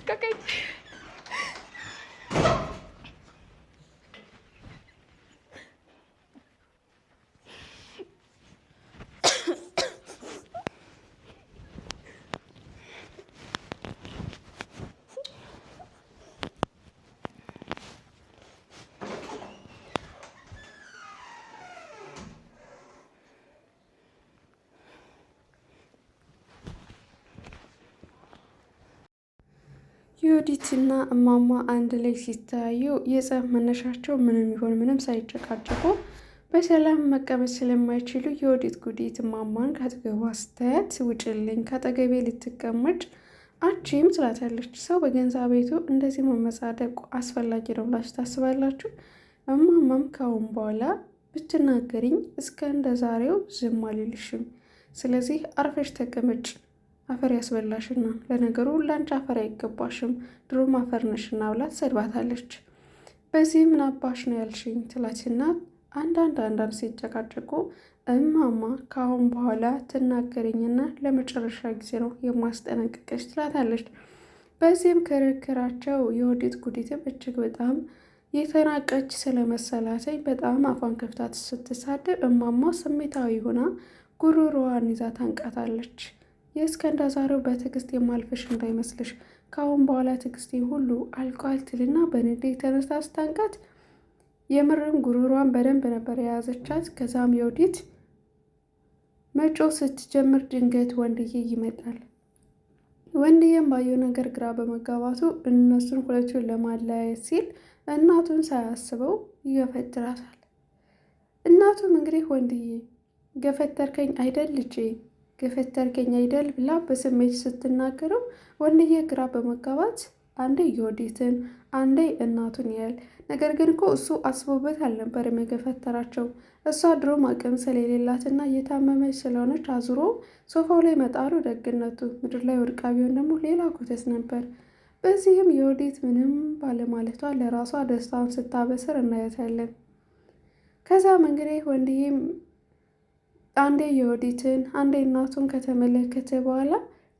ልቀቀኝ። ዮዲትና እማማ አንድ ላይ ሲተያዩ የጸብ መነሻቸው ምንም ይሆን ምንም ሳይጨቃጨቁ በሰላም መቀመጥ ስለማይችሉ የዮዲት ጉዲት እማማን ካጠገቧ ስታያት ውጭልኝ ካጠገቤ ልትቀመጭ አቺም ትላታለች። ሰው በገንዛ ቤቱ እንደዚህ መመጻደቁ አስፈላጊ ነው ብላችሁ ታስባላችሁ? እማማም ካሁን በኋላ ብትናገሪኝ እስከ እንደ ዛሬው ዝም አልልሽም፣ ስለዚህ አርፈሽ ተቀመጭ፣ አፈር ያስበላሽና፣ ለነገሩ ላንቺ አፈር አይገባሽም፣ ድሮም አፈር ነሽና ብላ ትሰድባታለች። በዚህ ምን አባሽ ነው ያልሽኝ ትላትና አንዳንድ ሲጨቃጨቁ እማማ ካሁን በኋላ ትናገረኝና ለመጨረሻ ጊዜ ነው የማስጠነቅቀች ትላታለች። በዚህም ክርክራቸው የዮዲት ጉዲትም እጅግ በጣም የተናቀች ስለመሰላተኝ በጣም አፏን ከፍታት ስትሳደብ እማማ ስሜታዊ ሆና ጉሮሮዋን ይዛ ታንቃታለች። የእስከንዳ ዛሬው በትዕግስት የማልፍሽ እንዳይመስልሽ፣ ከአሁን በኋላ ትዕግስቴ ሁሉ አልቋል ትልና በንዴት የተነሳ ስታንቃት የምርም ጉሮሯን በደንብ ነበር የያዘቻት። ከዛም ዮዲት መጮህ ስትጀምር ድንገት ወንድዬ ይመጣል። ወንድዬም ባየው ነገር ግራ በመጋባቱ እነሱን ሁለቱን ለማለያየት ሲል እናቱን ሳያስበው ይገፈትራታል። እናቱም እንግዲህ ወንድዬ ገፈተርከኝ አይደል ልጄ ገፈተርከኝ አይደል ብላ በስሜት ስትናገረው ወንድዬ ግራ በመጋባት አንዴ ዮዲትን አንዴ እናቱን ያያል። ነገር ግን እኮ እሱ አስቦበት አልነበረም የገፈተራቸው። እሷ ድሮም አቅም ስለሌላትና እየታመመች ስለሆነች አዙሮ ሶፋው ላይ መጣሉ ደግነቱ፣ ምድር ላይ ወድቃ ቢሆን ደግሞ ሌላ ኮተት ነበር። በዚህም ዮዲት ምንም ባለማለቷ ለራሷ ደስታውን ስታበስር እናያታለን። ከዛም እንግዲህ ወንድዬም አንዴ ዮዲትን አንዴ እናቱን ከተመለከተ በኋላ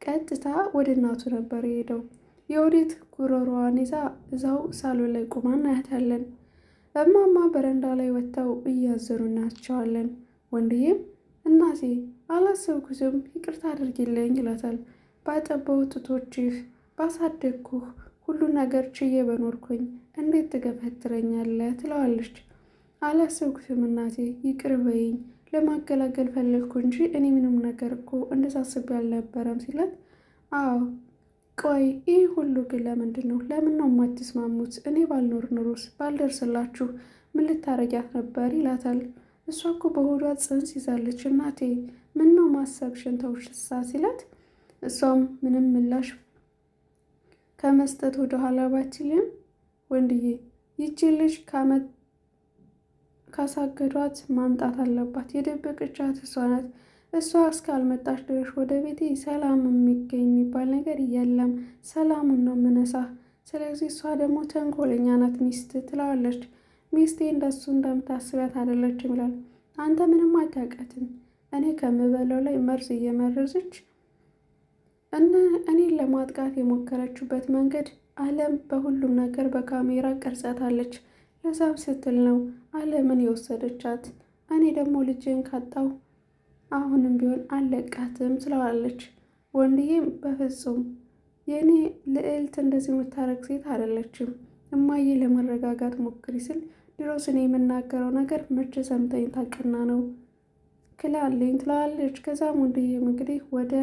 ቀጥታ ወደ እናቱ ነበር የሄደው። ዮዲት ጉሮሮዋን ይዛ እዛው ሳሎን ላይ ቁማ እናያታለን። እማማ በረንዳ ላይ ወጥተው እያዘኑ እናያቸዋለን። ወንድዬም እናቴ አላሰብኩትም ይቅርታ አድርጊልኝ ይላታል። ባጠበው ጡቶችህ ባሳደግኩህ ሁሉ ነገር ችዬ በኖርኩኝ እንዴት ትገፈትረኛለህ ትለዋለች። አላሰብኩትም እናቴ ይቅር በይኝ፣ ለማገላገል ፈለግኩ እንጂ እኔ ምንም ነገር እኮ እንደዛ አስቤ አልነበረም ሲላት፣ አዎ ቆይ ይህ ሁሉ ግን ለምንድን ነው? ለምን ነው የማትስማሙት? እኔ ባልኖር ኑሮስ ባልደርስላችሁ ምን ልታረጊያት ነበር ይላታል። እሷ እኮ በሆዷ ጽንስ ይዛለች እናቴ፣ ምን ነው ማሰብሽን ተውሽሳ ሲላት፣ እሷም ምንም ምላሽ ከመስጠት ወደ ኋላ ባትልም ወንድዬ ይቺ ልጅ ካሳገዷት ማምጣት አለባት፣ የደበቀቻት እሷ ናት። እሷ እስካልመጣች ድረስ ወደ ቤቴ ሰላም የሚገኝ የሚባል ነገር የለም፣ ሰላሙን ነው የምነሳ። ስለዚህ እሷ ደግሞ ተንኮለኛ ናት ሚስት ትለዋለች። ሚስቴ እንደሱ እንደምታስቢያት አይደለችም ይላል። አንተ ምንም አታውቃትም፣ እኔ ከምበለው ላይ መርዝ እየመረዘች እኔን ለማጥቃት የሞከረችበት መንገድ ዓለም በሁሉም ነገር በካሜራ ቀርጻታለች። ለዛም ስትል ነው ዓለምን የወሰደቻት። እኔ ደግሞ ልጅን ካጣው አሁንም ቢሆን አለቃትም ትለዋለች። ወንድዬም በፍጹም የእኔ ልዕልት እንደዚህ የምታረግ ሴት አይደለችም፣ እማዬ ለመረጋጋት ሞክሪ ስል ድሮስ እኔ የምናገረው ነገር መቼ ሰምተኝ ታውቅና ነው ክላለኝ ትለዋለች። ከዛም ወንድዬም እንግዲህ ወደ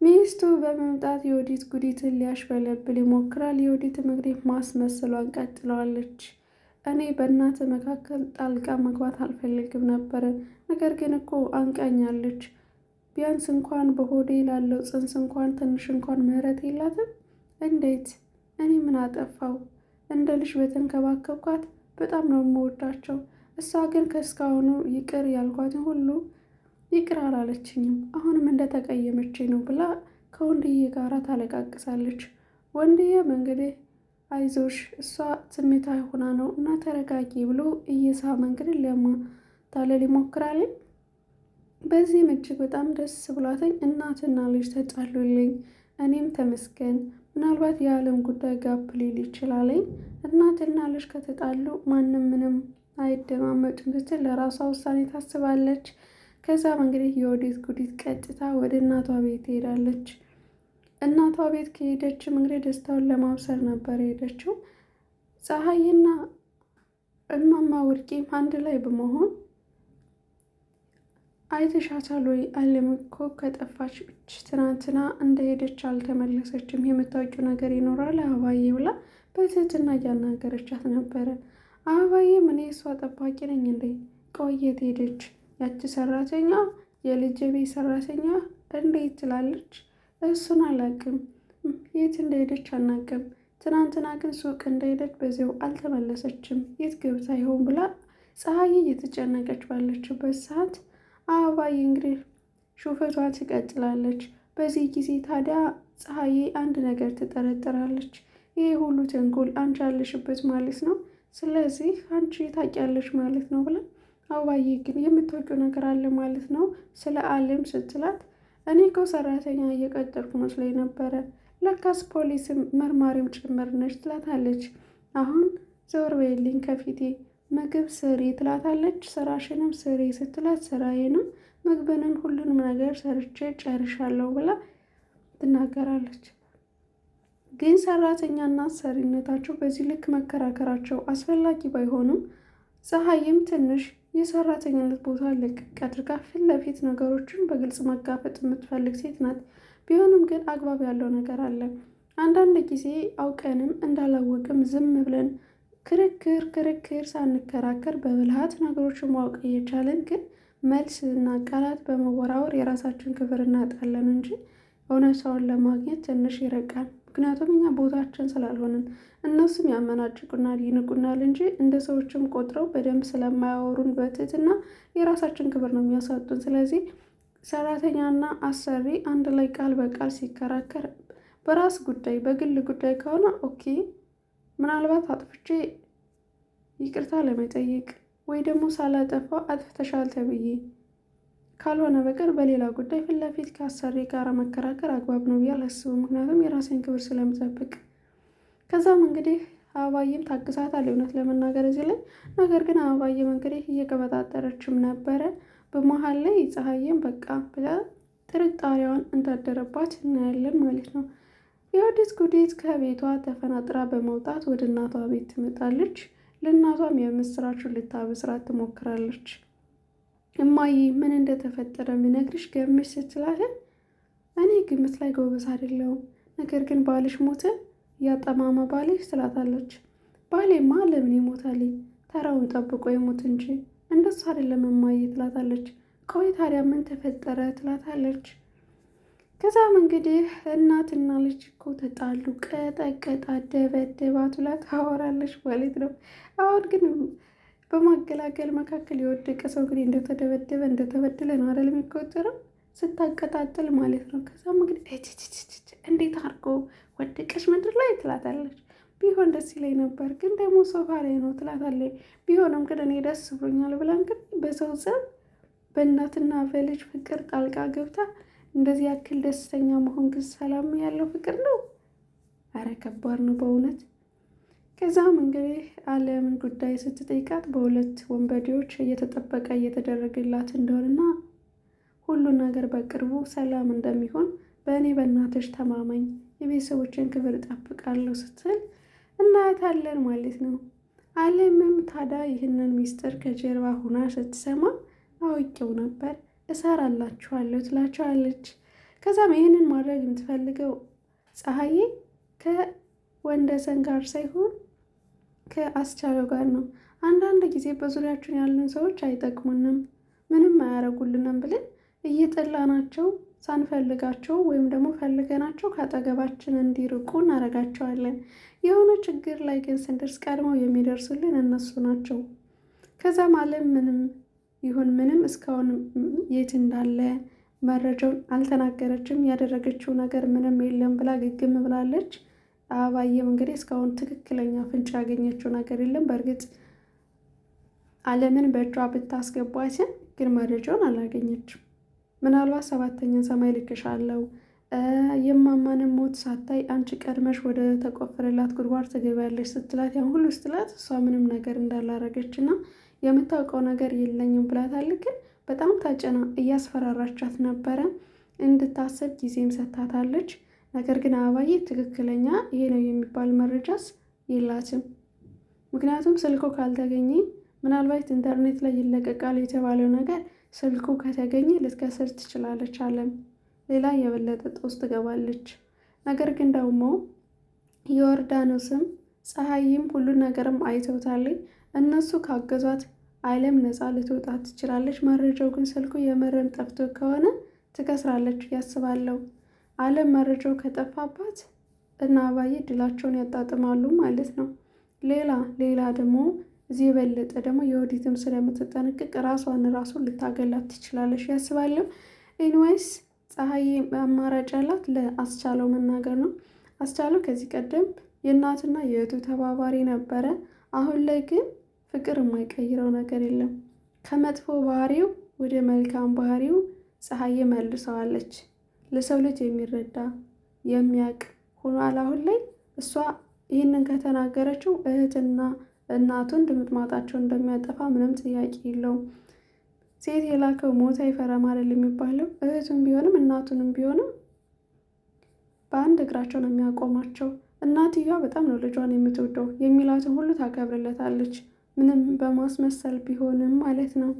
ሚስቱ በመምጣት ዮዲት ጉዲትን ሊያሽበለብል ይሞክራል። ዮዲትም እንግዲህ ማስመሰሏን ቀጥለዋለች። እኔ በእናት መካከል ጣልቃ መግባት አልፈልግም ነበረ፣ ነገር ግን እኮ አንቃኛለች። ቢያንስ እንኳን በሆዴ ላለው ጽንስ እንኳን ትንሽ እንኳን ምህረት የላትም። እንዴት? እኔ ምን አጠፋው? እንደ ልጅ በተንከባከብኳት በጣም ነው የምወዳቸው። እሷ ግን ከእስካሁኑ ይቅር ያልኳትን ሁሉ ይቅር አላለችኝም። አሁንም እንደተቀየመችኝ ነው ብላ ከወንድዬ ጋር ታለቃቅሳለች። ወንድዬም እንግዲህ አይዞሽ እሷ ስሜታዊ ሆና ነው እና ተረጋጊ ብሎ እየሳመ እንግዲህ ለማታለል ይሞክራል። በዚህም እጅግ በጣም ደስ ብሏተኝ እናትና ልጅ ተጣሉልኝ፣ እኔም ተመስገን ምናልባት የዓለም ጉዳይ ጋብ ሊል ይችላለኝ። እናትና ልጅ ከተጣሉ ማንም ምንም አይደማመጡም ስትል ለራሷ ውሳኔ ታስባለች። ከዛም እንግዲህ የወዲት ጉዲት ቀጥታ ወደ እናቷ ቤት ትሄዳለች። እናቷ ቤት ከሄደችም እንግዲህ ደስታውን ለማብሰር ነበር የሄደችው። ፀሐይና እማማ ውርቄም አንድ ላይ በመሆን አይተሻታል ወይ? አለም እኮ ከጠፋች ትናንትና እንደሄደች አልተመለሰችም። የምታውቂው ነገር ይኖራል አበባዬ ብላ በትህትና እያናገረቻት ነበረ። አበባዬም እኔ እሷ ጠባቂ ነኝ እንዴ? ቆየት ሄደች ያቺ ሰራተኛ የልጅ ቤት ሰራተኛ እንዴት ትላለች። እሱን አላቅም፣ የት እንደሄደች አናቅም። ትናንትና ግን ሱቅ እንደሄደች በዚያው አልተመለሰችም። የት ገብታ ይሆን ብላ ፀሐይ እየተጨነቀች ባለችበት ሰዓት አበባዬ እንግዲህ ሹፈቷን ትቀጥላለች። በዚህ ጊዜ ታዲያ ፀሐዬ አንድ ነገር ትጠረጥራለች። ይሄ ሁሉ ተንኮል አንቺ ያለሽበት ማለት ነው፣ ስለዚህ አንቺ ታውቂያለሽ ማለት ነው ብላ አበባዬ ግን የምታውቂው ነገር አለ ማለት ነው ስለ አለም ስትላት፣ እኔ እኮ ሰራተኛ እየቀጠርኩ መስሎኝ ነበረ፣ ለካስ ፖሊስም መርማሪም ጭምር ነች ትላታለች። አሁን ዘወር በይልኝ ከፊቴ ምግብ ስሪ ትላታለች። ስራሽንም ስሪ ስትላት፣ ስራዬንም ምግብንም ሁሉንም ነገር ሰርቼ ጨርሻለሁ ብላ ትናገራለች። ግን ሰራተኛና ሰሪነታቸው በዚህ ልክ መከራከራቸው አስፈላጊ ባይሆንም ፀሐይም ትንሽ የሰራተኝነት ቦታ ልቅቅ አድርጋ ፊት ለፊት ነገሮችን በግልጽ መጋፈጥ የምትፈልግ ሴት ናት። ቢሆንም ግን አግባብ ያለው ነገር አለ። አንዳንድ ጊዜ አውቀንም እንዳላወቅም ዝም ብለን ክርክር ሳንከራከር በብልሃት ነገሮችን ማወቅ እየቻለን ግን መልስ እና ቃላት በመወራወር የራሳችን ክብር እናጣለን እንጂ እውነታውን ለማግኘት ትንሽ ይረቃል። ምክንያቱም እኛ ቦታችን ስላልሆንን እነሱም ያመናጭቁናል፣ ይንቁናል እንጂ እንደ ሰዎችም ቆጥረው በደንብ ስለማያወሩን በትህትና የራሳችን ክብር ነው የሚያሳጡን። ስለዚህ ሰራተኛና አሰሪ አንድ ላይ ቃል በቃል ሲከራከር በራስ ጉዳይ በግል ጉዳይ ከሆነ ኦኬ፣ ምናልባት አጥፍቼ ይቅርታ ለመጠየቅ ወይ ደግሞ ሳላጠፋ አጥፍተሻል ተብዬ ካልሆነ በቀር በሌላ ጉዳይ ፊት ለፊት ከአሰሪ ጋር መከራከር አግባብ ነው ብዬ አላስብም። ምክንያቱም የራሴን ክብር ስለምጠብቅ። ከዛም እንግዲህ አበባዬም ታግሳታል እውነት ለመናገር እዚህ ላይ። ነገር ግን አበባዬም እንግዲህ እየቀበጣጠረችም ነበረ። በመሀል ላይ ፀሐይም በቃ ብላ ጥርጣሬዋን እንዳደረባት እናያለን ማለት ነው። የወዲት ጉዲት ከቤቷ ተፈናጥራ በመውጣት ወደ እናቷ ቤት ትመጣለች። ለእናቷም የምስራቹን ልታበስራት ትሞክራለች። እማዬ ምን እንደተፈጠረ ምነግርሽ ገምሽ ስትላትን፣ እኔ ግምት ላይ ጎበዝ አይደለሁም፣ ነገር ግን ባልሽ ሞተ ያጠማማ ባልሽ ትላታለች። ባሌማ ለምን ይሞታል? ተራውን ጠብቆ ይሞት እንጂ እንደሱ አይደለም እማዬ ትላታለች። ቆይ ታዲያ ምን ተፈጠረ ትላታለች። ከዛም እንግዲህ እናትና ልጅ እኮ ተጣሉ፣ ቀጠቀጣ፣ ደበደባት ብላ ታወራለች ማለት ነው። አሁን ግን በማገላገል መካከል የወደቀ ሰው እንግዲህ እንደተደበደበ እንደተበደለ ነው አይደል የሚቆጠረው፣ ስታቀጣጥል ማለት ነው። ከዛም እንግዲህ እንዴት አድርጎ ወደቀች ምድር ላይ ትላታለች። ቢሆን ደስ ይለኝ ነበር ግን ደግሞ ሶፋ ላይ ነው ትላታለች። ቢሆንም ግን እኔ ደስ ብሎኛል ብላ እንግዲህ በሰው ዘብ በእናትና በልጅ ፍቅር ጣልቃ ገብታ እንደዚህ ያክል ደስተኛ መሆን ግን ሰላም ያለው ፍቅር ነው? አረ ከባድ ነው በእውነት። ከዛም እንግዲህ አለምን ጉዳይ ስትጠይቃት በሁለት ወንበዴዎች እየተጠበቀ እየተደረገላት እንደሆነና ሁሉን ነገር በቅርቡ ሰላም እንደሚሆን በእኔ በእናትሽ ተማመኝ፣ የቤተሰቦችን ክብር እጠብቃለሁ ስትል እናያታለን ማለት ነው። አለምም ታዲያ ይህንን ሚስጥር ከጀርባ ሁና ስትሰማ አውቄው ነበር እሰራላችኋለሁ ትላቸዋለች። ከዛም ይህንን ማድረግ የምትፈልገው ፀሐዬ ከወንደሰን ጋር ሳይሆን ከአስቻለው ጋር ነው። አንዳንድ ጊዜ በዙሪያችን ያሉን ሰዎች አይጠቅሙንም፣ ምንም አያረጉልንም ብለን እየጠላናቸው ሳንፈልጋቸው ወይም ደግሞ ፈልገናቸው ከአጠገባችን እንዲርቁ እናደርጋቸዋለን። የሆነ ችግር ላይ ግን ስንደርስ ቀድመው የሚደርሱልን እነሱ ናቸው። ከዛም አለም ምንም ይሁን ምንም እስካሁን የት እንዳለ መረጃውን አልተናገረችም። ያደረገችው ነገር ምንም የለም ብላ ግግም ብላለች። አበባዬም እንግዲህ እስካሁን ትክክለኛ ፍንጭ ያገኘችው ነገር የለም። በእርግጥ አለምን በእጇ ብታስገቧችን ግን መረጃውን አላገኘችም። ምናልባት 7ኛ ሰማይ ልክሻለሁ የማማንም ሞት ሳታይ አንቺ ቀድመሽ ወደ ተቆፈረላት ጉድጓድ ትገቢያለሽ ስትላት ያን ሁሉ ስትላት እሷ ምንም ነገር እንዳላረገች እና የምታውቀው ነገር የለኝም ብላታለች። ግን በጣም ታጨና እያስፈራራቻት ነበረ። እንድታሰብ ጊዜም ሰጥታታለች። ነገር ግን አበባዬ ትክክለኛ ይሄ ነው የሚባል መረጃስ የላትም። ምክንያቱም ስልኩ ካልተገኘ ምናልባት ኢንተርኔት ላይ ይለቀቃል የተባለው ነገር ስልኩ ከተገኘ ልትከስር ትችላለች አለም ሌላ የበለጠ ጦስ ትገባለች። ነገር ግን ደግሞ ዮርዳኖስም ፀሐይም ሁሉን ነገርም አይተውታል። እነሱ ካገዟት አለም ነፃ ልትወጣ ትችላለች። መረጃው ግን ስልኩ የመረም ጠፍቶ ከሆነ ትከስራለች ያስባለው። አለም መረጃው ከጠፋባት እና አባዬ ድላቸውን ያጣጥማሉ ማለት ነው። ሌላ ደግሞ እዚህ የበለጠ ደግሞ የወዲትም ስለምትጠነቅቅ ራሷን ልታገላት ትችላለች ያስባለው። ኤንዌይስ ፀሐይ አማራጭ ያላት ለአስቻለው መናገር ነው። አስቻለው ከዚህ ቀደም የእናትና የእህቱ ተባባሪ ነበረ። አሁን ላይ ግን ፍቅር የማይቀይረው ነገር የለም። ከመጥፎ ባህሪው ወደ መልካም ባህሪው ፀሐይ መልሰዋለች። ለሰው ልጅ የሚረዳ የሚያውቅ ሆኗል። አሁን ላይ እሷ ይህንን ከተናገረችው እህትና እናቱን ድምጥማጣቸው እንደሚያጠፋ ምንም ጥያቄ የለውም። ሴት የላከው ሞት አይፈራም አይደል የሚባለው። እህቱም ቢሆንም እናቱንም ቢሆንም በአንድ እግራቸው ነው የሚያቆማቸው። እናትየዋ በጣም ነው ልጇን የምትወደው፣ የሚላትን ሁሉ ታከብርለታለች፣ ምንም በማስመሰል ቢሆንም ማለት ነው።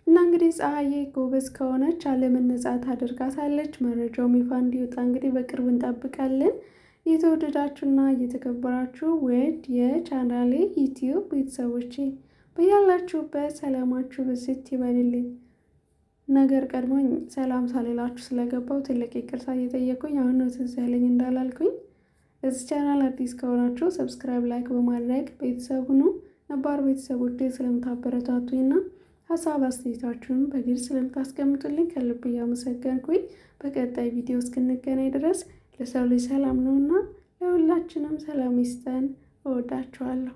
እና እንግዲህ ፀሐዬ ጎበዝ ከሆነች አለምን ነጻ ታደርጋታለች። መረጃውም ይፋ እንዲወጣ እንግዲህ በቅርቡ እንጠብቃለን። የተወደዳችሁና እየተከበራችሁ ውድ የቻናሌ ዩቲዩብ ቤተሰቦቼ በያላችሁበት ሰላማችሁ ብዝት ይበልልኝ። ነገር ቀድሞኝ ሰላም ሳልላችሁ ስለገባው ትልቅ ይቅርታ እየጠየኩኝ አሁን ነው ትዝ ያለኝ እንዳላልኩኝ። እዚህ ቻናል አዲስ ከሆናችሁ ሰብስክራይብ፣ ላይክ በማድረግ ቤተሰብ ሁኑ። ነባር ቤተሰቦቼ ስለምታበረታቱኝና ሀሳብ አስተያየታችሁን በግልጽ ስለምታስቀምጡልኝ ከልብ እያመሰገንኩኝ በቀጣይ ቪዲዮ እስክንገናኝ ድረስ ለሰው ልጅ ሰላም ነውና ለሁላችንም ሰላም ይስጠን። እወዳችኋለሁ።